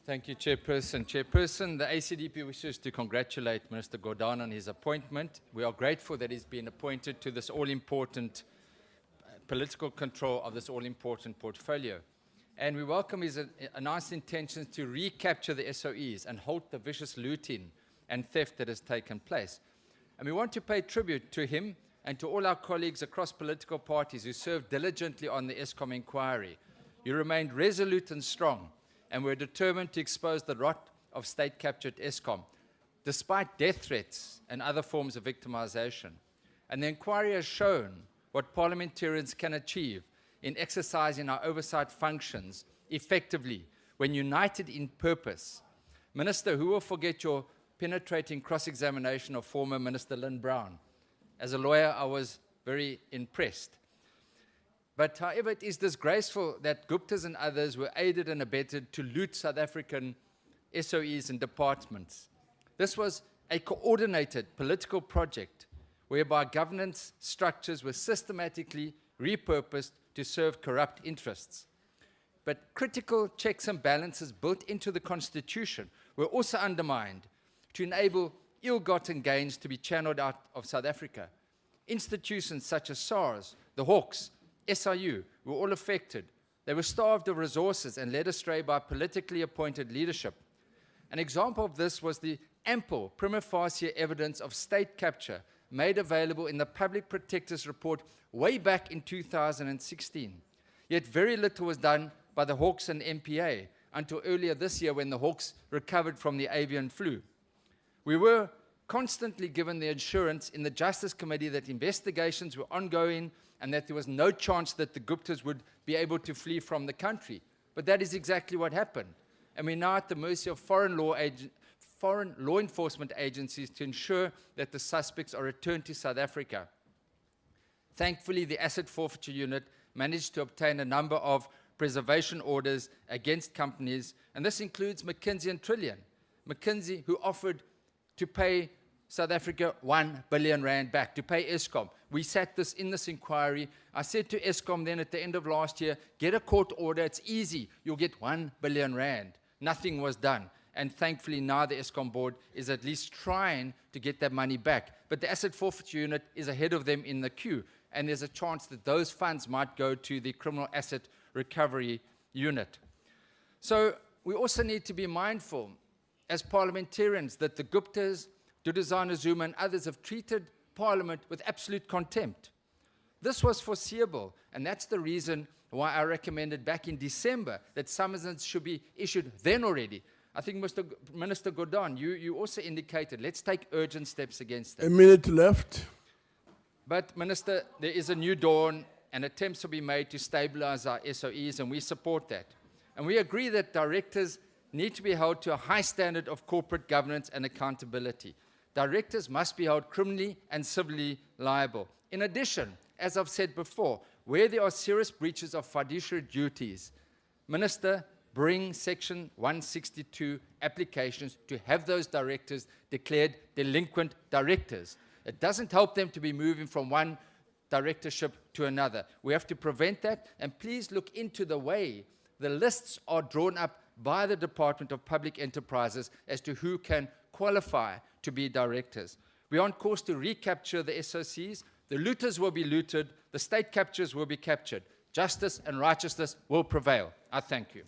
Thank you, Chairperson. Chairperson, the ACDP wishes to congratulate Minister Gordhan on his appointment. We are grateful that he's been appointed to this all-important political control of this all-important portfolio. And we welcome his announced intentions to recapture the SOEs and halt the vicious looting and theft that has taken place. And we want to pay tribute to him and to all our colleagues across political parties who served diligently on the Eskom Inquiry. You remained resolute and strong, and we're determined to expose the rot of state-captured Eskom, despite death threats and other forms of victimization. And the inquiry has shown what parliamentarians can achieve in exercising our oversight functions effectively when united in purpose. Minister, who will forget your penetrating cross-examination of former Minister Lynn Brown? As a lawyer, I was very impressed. But however, it is disgraceful that Guptas and others were aided and abetted to loot South African SOEs and departments. This was a coordinated political project whereby governance structures were systematically repurposed to serve corrupt interests. But critical checks and balances built into the Constitution were also undermined to enable ill-gotten gains to be channeled out of South Africa. Institutions such as SARS, the Hawks, SIU were all affected. They were starved of resources and led astray by politically appointed leadership. An example of this was the ample prima facie evidence of state capture made available in the Public Protector's report way back in 2016. Yet very little was done by the Hawks and MPA until earlier this year when the Hawks recovered from the avian flu. We were constantly given the assurance in the Justice Committee that investigations were ongoing and that there was no chance that the Guptas would be able to flee from the country. But that is exactly what happened. And we're now at the mercy of foreign law enforcement agencies to ensure that the suspects are returned to South Africa. Thankfully, the Asset Forfeiture Unit managed to obtain a number of preservation orders against companies, and this includes McKinsey and Trillion. McKinsey, who offered to pay South Africa 1 billion rand back, to pay Eskom. We sat this in this inquiry. I said to Eskom then at the end of last year, get a court order, it's easy, you'll get 1 billion rand. Nothing was done. And thankfully now the Eskom board is at least trying to get that money back. But the Asset Forfeiture Unit is ahead of them in the queue, and there's a chance that those funds might go to the Criminal Asset Recovery Unit. So we also need to be mindful as parliamentarians that the Guptas, Duduzane Zuma and others have treated Parliament with absolute contempt. This was foreseeable, and that's the reason why I recommended back in December that summonses should be issued then already. I think Minister Gordhan, you also indicated, let's take urgent steps against that. A minute left. But Minister, there is a new dawn and attempts will be made to stabilize our SOEs, and we support that. And we agree that directors need to be held to a high standard of corporate governance and accountability. Directors must be held criminally and civilly liable. In addition, as I've said before, where there are serious breaches of fiduciary duties, Minister, bring Section 162 applications to have those directors declared delinquent directors. It doesn't help them to be moving from one directorship to another. We have to prevent that, and please look into the way the lists are drawn up by the Department of Public Enterprises as to who can qualify to be directors. We are on course to recapture the SOCs. The looters will be looted. The state captures will be captured. Justice and righteousness will prevail. I thank you.